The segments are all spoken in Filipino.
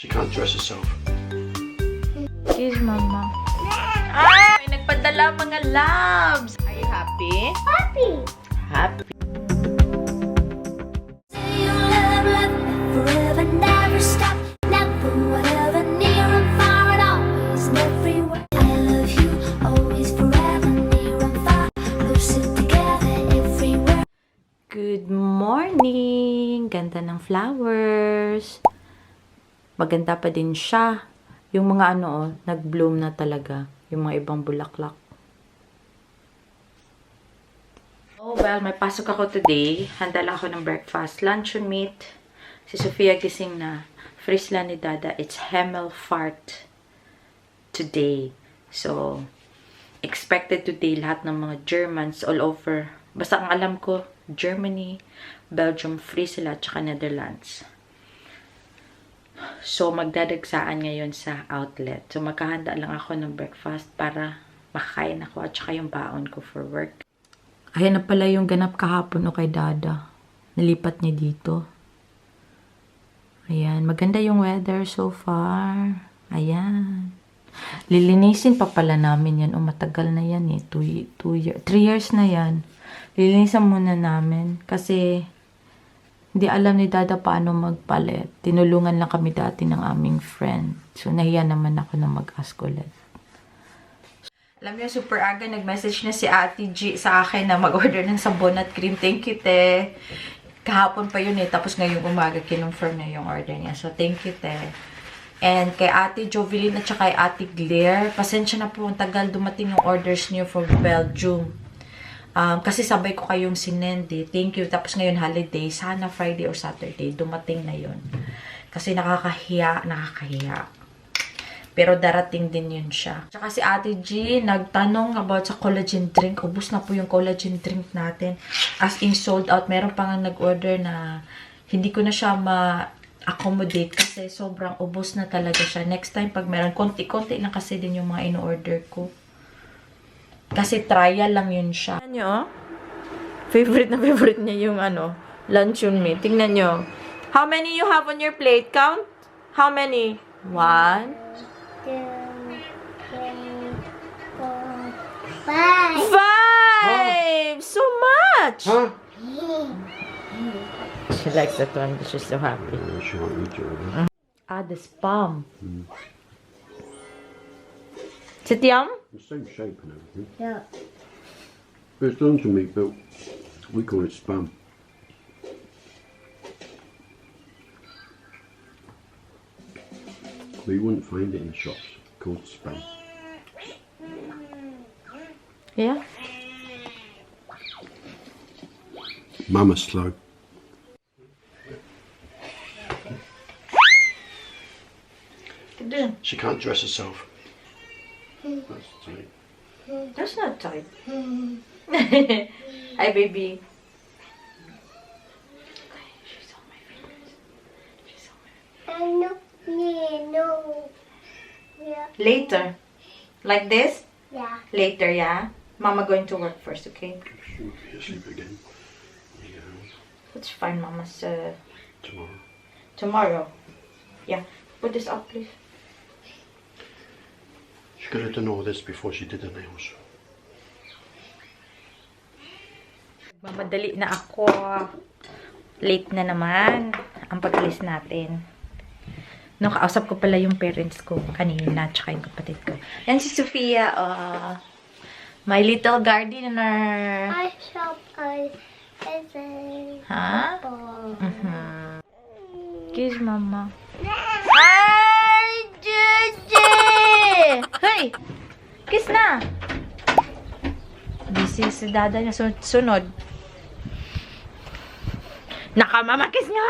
She can't dress herself. Kiss, Mama. Ay! May nagpadala mga loves! Are you happy? Happy. Happy. Forever, never stop. Never, whatever, near and far and always and everywhere. I love you, always, forever, near and far. Closer together, everywhere. Good morning! Ganda ng flowers. Maganda pa din siya. Yung mga nag-bloom na talaga. Yung mga ibang bulaklak. Oh, well, may pasok ako today. Handa lang ako ng breakfast. Luncheon meat. Si Sophia gising na. Frisla ni Dada. It's Himmelfahrt today. So, expected today lahat ng mga Germans all over. Basta ang alam ko, Germany, Belgium, free sila, tsaka Netherlands. So, magdadagsaan ngayon sa outlet. So, magkahanda lang ako ng breakfast para makakain ako at saka yung baon ko for work. Ayan na pala yung ganap kahapon kay Dada. Nalipat niya dito. Ayan. Maganda yung weather so far. Ayan. Lilinisin pa pala namin yan. Matagal na yan eh. 3 years na yan. Lilinisan muna namin. Kasi hindi alam ni Dada paano magpalit. Tinulungan lang kami dati ng aming friend. So, nahiya naman ako na mag-ask ulit. Alam niyo, super aga nag-message na si Ate G sa akin na mag-order ng sabon at cream. Thank you, te. Kahapon pa yun eh. Tapos ngayong umaga, kinonfirm na yung order niya. So, thank you, te. And kay Ate Jovelyn at saka kay Ate Claire, pasensya na po, ang tagal dumating yung orders niyo from Belgium. Kasi sabay ko kayong sinende. Thank you. Tapos ngayon holiday, sana Friday or Saturday, dumating na yun. Kasi nakakahiya. Pero darating din yun siya. Tsaka si Ate G, nagtanong about sa collagen drink. Ubus na po yung collagen drink natin. As in sold out. Meron pa nga nag-order na hindi ko na siya ma-accommodate kasi sobrang ubus na talaga siya. Next time, pag meron, konti-konti lang kasi din yung mga in-order ko. Kasi trial lang yun siya. Tingnan nyo, favorite na favorite niya yung luncheon meat. Tingnan nyo. How many you have on your plate? Count? How many? 1, 2, 3, 4, 5! So much! Huh? She likes that one. She's so happy. She won't eat it. The spam. Is it yum? The same shape and everything. Yeah. But it's luncheon meat, but we call it spam. But you wouldn't find it in the shops. It's called spam. Yeah. Mama's slow. She can't dress herself. That's tight. That's not tight. Hi, baby. She's on my fingers. She's on my fingers. No. Yeah. Later. Like this? Yeah. Later, yeah? Mama going to work first, okay? She will be asleep again. Yeah. That's fine, Mama's Tomorrow. tomorrow. Yeah. Put this up, please. She could have done all this before she did her nails. Mamadali na ako. Late na naman ang pag-alis natin. No, kausap ko pala yung parents ko kanina, tsaka yung kapatid ko. Yan si Sophia, my little gardener. I shop on Disney. Ha? Kiss, Mama. Ay, Jeje! Hey! Kiss na! Busy si Dada niya. Sunod. Nakamamakis niya!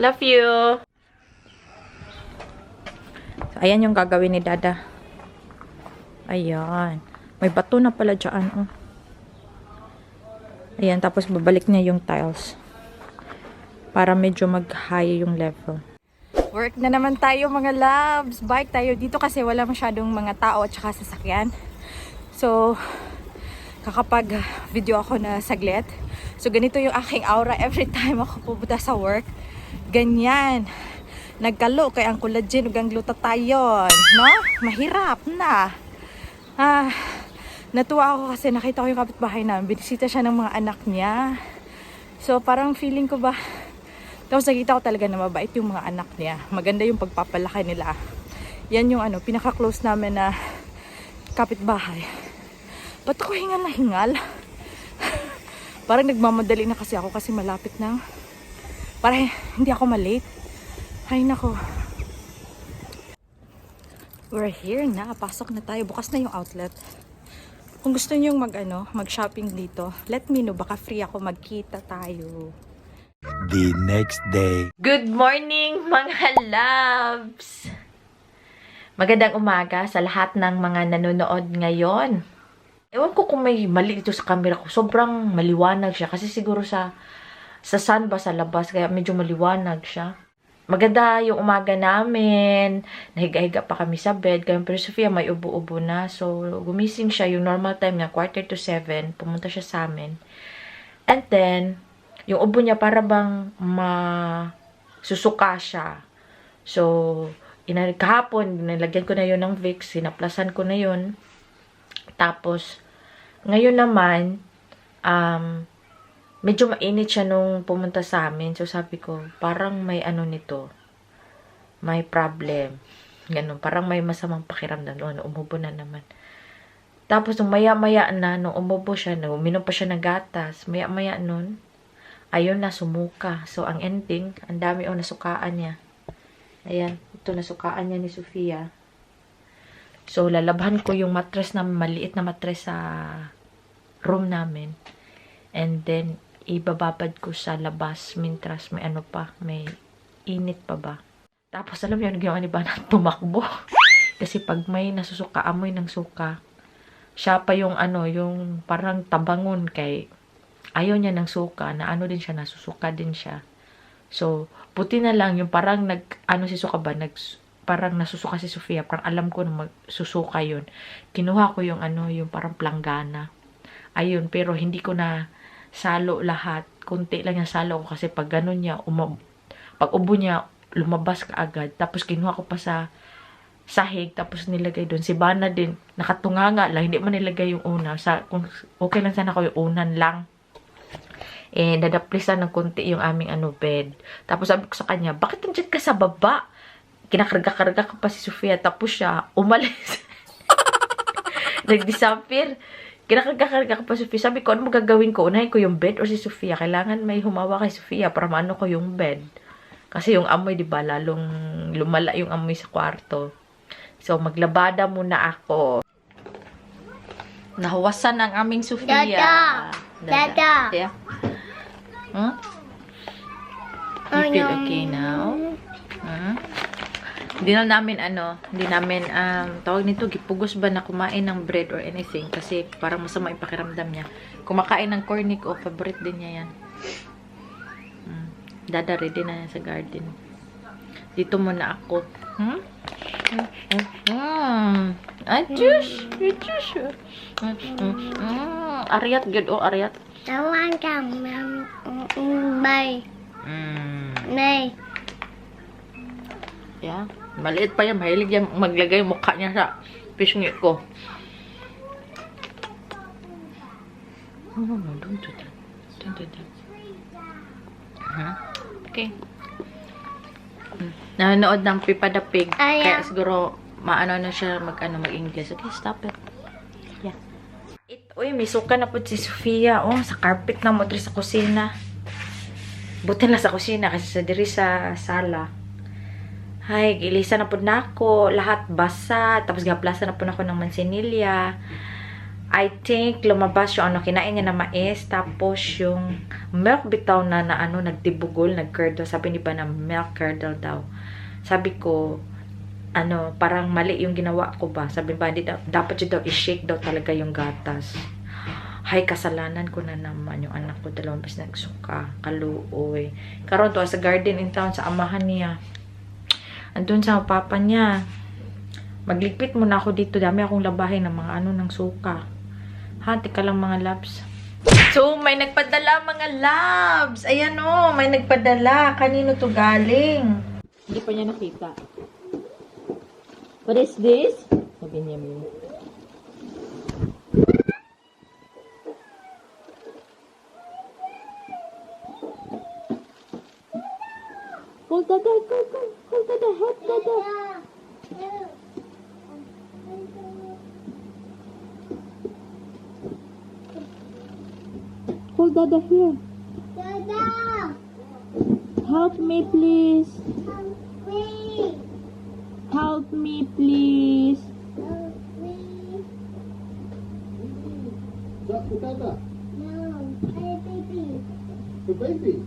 Love you! So, ayan yung gagawin ni Dada. Ayan. May bato na pala dyan, oh. Ayan, tapos babalik niya yung tiles. Para medyo mag-high yung level. Work na naman tayo mga loves. Bike tayo dito kasi wala masyadong mga tao at saka sasakyan. So, kakapag-video ako na saglit. So, ganito yung aking aura every time ako pupunta sa work. Ganyan. Nagkalo kay ang collagen ug ang glutathione, no? Mahirap na. Natuwa ako kasi nakita ko yung kapitbahay namin. Binisita siya ng mga anak niya. So, parang feeling ko ba, tapos nakita ko talaga na mabait yung mga anak niya. Maganda yung pagpapalaki nila. Yan yung pinaka-close namin na kapitbahay. Ba't ako hingal na hingal? Parang nagmamadali na kasi ako kasi malapit na. Parang hindi ako malate. Ay nako. We're here na. Pasok na tayo. Bukas na yung outlet. Kung gusto niyo mag-shopping dito, let me know. Baka free ako, magkita tayo. The next day. Good morning mga loves! Magandang umaga sa lahat ng mga nanonood ngayon. Ewan ko kung may mali dito sa camera ko. Sobrang maliwanag siya. Kasi siguro sa sun ba sa labas, kaya medyo maliwanag siya. Maganda yung umaga namin. Nahiga-higa pa kami sa bed. Kaya pero Sophia may ubo-ubo na. So, gumising siya yung normal time niya, 6:45. Pumunta siya sa amin. And then, yung ubo niya para bang masusuka siya. So, kahapon, nilagyan ko na yun ng Vicks. Sinaplasan ko na yun. Tapos, ngayon naman, medyo mainit siya nung pumunta sa amin. So, sabi ko, parang may nito. May problem. Ganun. Parang may masamang pakiramdam. Umubo na naman. Tapos, nung maya-maya na, nung umubo siya, uminom pa siya ng gatas. Maya-maya nun, ayun na, sumuka. So, ang ending, ang dami nasukaan niya. Ayan. Ito, nasukaan niya ni Sophia. So, lalabhan ko yung mattress na maliit na mattress sa room namin. And then, ibababad ko sa labas mintras may may init pa ba. Tapos alam yun, ginawa ni Banat tumakbo. Kasi pag may nasusuka, amoy ng suka, siya pa yung yung parang tabangon kay ayaw niya ng suka, na din siya, nasusuka din siya. So, buti na lang yung parang si suka ba, parang nasusuka si Sophia, parang alam ko na magsusuka yun. Kinuha ko yung yung parang planggana. Ayun, pero hindi ko na salo lahat. Kunti lang yung salo ko kasi pag ganun niya, pag ubo niya, lumabas ka agad. Tapos kinuha ko pa sa sahig, tapos nilagay doon. Si Bana din, nakatunganga lang, hindi man nilagay yung una. Kung okay lang sana ko yung unan lang. Nadaplisan ng kunti yung aming bed. Tapos sabi ko sa kanya, bakit nandiyan ka sa baba? Kinakarga-karga ka pa si Sophia, tapos siya, umalis. Nag-disappear. Kinakarga-karga ka pa, Sophia. Sabi ko, ano magagawin ko? Unahin ko yung bed o si Sophia? Kailangan may humawa kay Sophia para maano ko yung bed. Kasi yung amoy, diba, lalong lumala yung amoy sa kwarto. So, maglabada muna ako. Nahawasan ang aming Sophia. Dada. Yeah. Huh? You feel okay now? Hindi namin tawag nito, gipugos ba na kumain ng bread or anything kasi parang masama yung pakiramdam niya. Kumakain ng cornic favorite din niya yan. Dada, ready na yan sa garden. Dito muna ako. Juice. Ariat, good. Ariat. Tawan ka, May. May. Yeah. Maliit pa yan. Mahilig yan maglagay yung mukha niya sa pisngi ko. No, don't do that. Don't do that. Okay. Nanonood ng Pipa the Pig. Kaya siguro maano na siya mag-English. Okay, stop it. Yeah. Uy, may suka na po si Sophia. Sa carpet na mo diri sa kusina. Buti na sa kusina kasi sa diri sa sala. Hay, gilisa na po na ako. Lahat basa. Tapos gaplasa na po na ako ng mansinilya. I think lumabas yung kinain niya na mais. Tapos yung milk bitaw na nagdibugol, nagcurdle. Sabi ni ba na milk curdle daw. Sabi ko, parang mali yung ginawa ko ba. Sabi ba, dapat yun daw i-shake daw talaga yung gatas. Hay, kasalanan ko na naman yung anak ko. 2 beses nagsuka. Kaluoy. Karon to sa garden in town sa amahan niya. Andun sa papa niya. Magligpit muna ako dito. Dami akong labahin ng mga ng suka. Ha, tika lang mga loves. So, may nagpadala mga loves. Ayan o, may nagpadala. Kanino to galing? Hindi pa niya nakita. What is this? Sabi niya mo. Hold dada, go. Hold dada, help dada. Hold dada here. Dada! Help me, please. Me! Help me, please. Me! Is that for Dada? No, hey baby. For baby?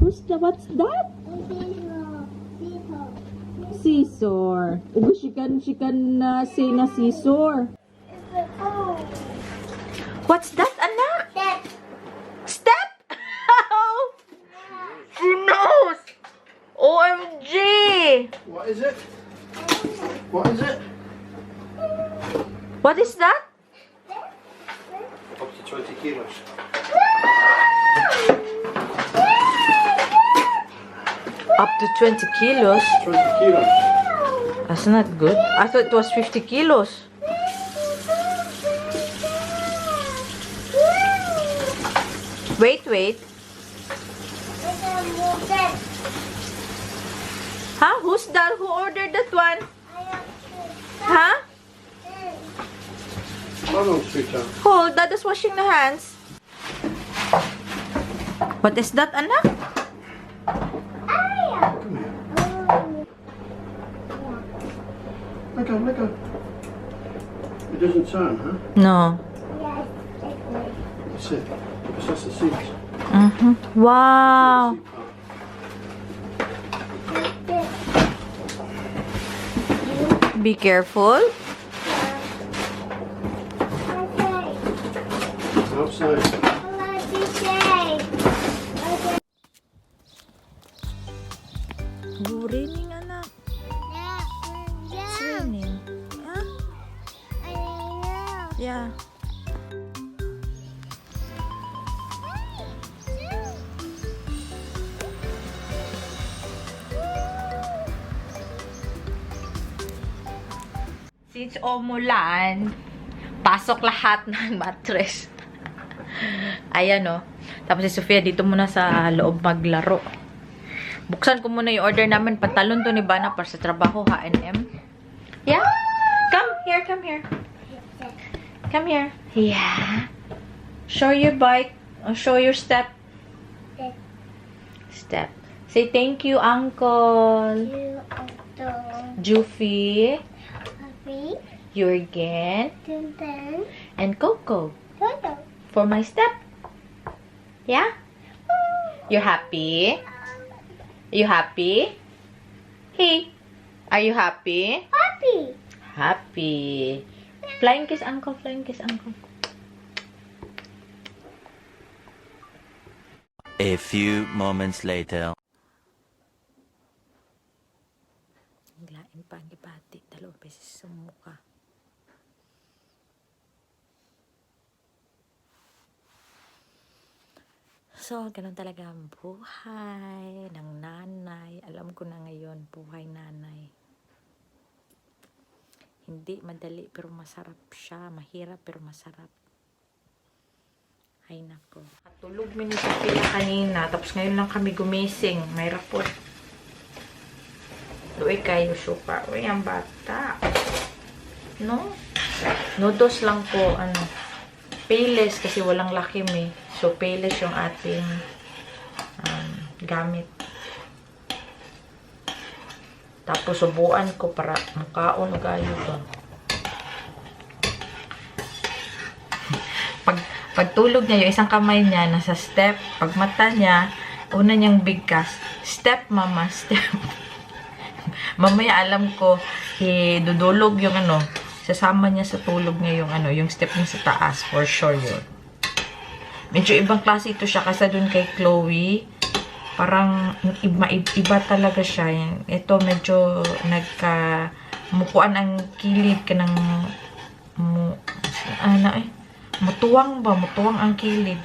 What's that? Zero. Scissor. Ugo, she can say na scissor. Oh, What's that, anak? that. Step? Who knows? OMG! What is it? What is it? What is that? Up to 20 kilos. Up to 20 kilos? 20 kilos. That's not good. I thought it was 50 kilos. Wait. Huh? Who's that? Who ordered that one? Huh? Hold on, sweetheart. Hold, Dada's washing the hands. What is that, anak? Come here. Let go. It doesn't turn, huh? No. That's it. Because that's the seat. Wow. Be careful. Outside. Raining, anak. It's raining. Huh? Yeah. Since umulan, pasok lahat ng mattress. Ayan o. Tapos si Sophia dito muna sa loob maglaro. Buksan ko muna yung order namin. Pantalon to ni Bana para sa trabaho, H&M. Yeah? Come here. Come here. Yeah. Show your bike. Or show your step. Step. Say thank you, Uncle. Juffy. Jurgen. And Coco. For my step. Yeah? You happy? You happy? Hey. Are you happy? Happy. Flying kiss, Uncle. A few moments later. Naglain pa ang gibati. 2 beses sa mukha. So, ganun talaga ang buhay ng nanay. Alam ko na ngayon, buhay nanay. Hindi madali pero masarap siya. Mahirap pero masarap. Ay nako. Tulog mi ni Sophia kanina. Tapos ngayon lang kami gumising. May rapot. Doy kayo suka. Uy, ang bata. No? Noodles lang po. Payless kasi walang lakim eh. So, payless yung ating gamit. Tapos, subuan ko para makaon o gayo ba. Pag tulog niya, yung isang kamay niya, nasa step. Pag mata niya, una niyang bigkas. Step, mama, step. Mamaya, alam ko, dudulog yung sasama niya sa tulog niya yung yung step niya sa taas. For sure yun. Medyo ibang klase ito siya kasi dun kay Chloe. Parang iba talaga siya. Ito medyo mukuan ang kilid ka ng Mutuwang ba? Mutuwang ang kilid.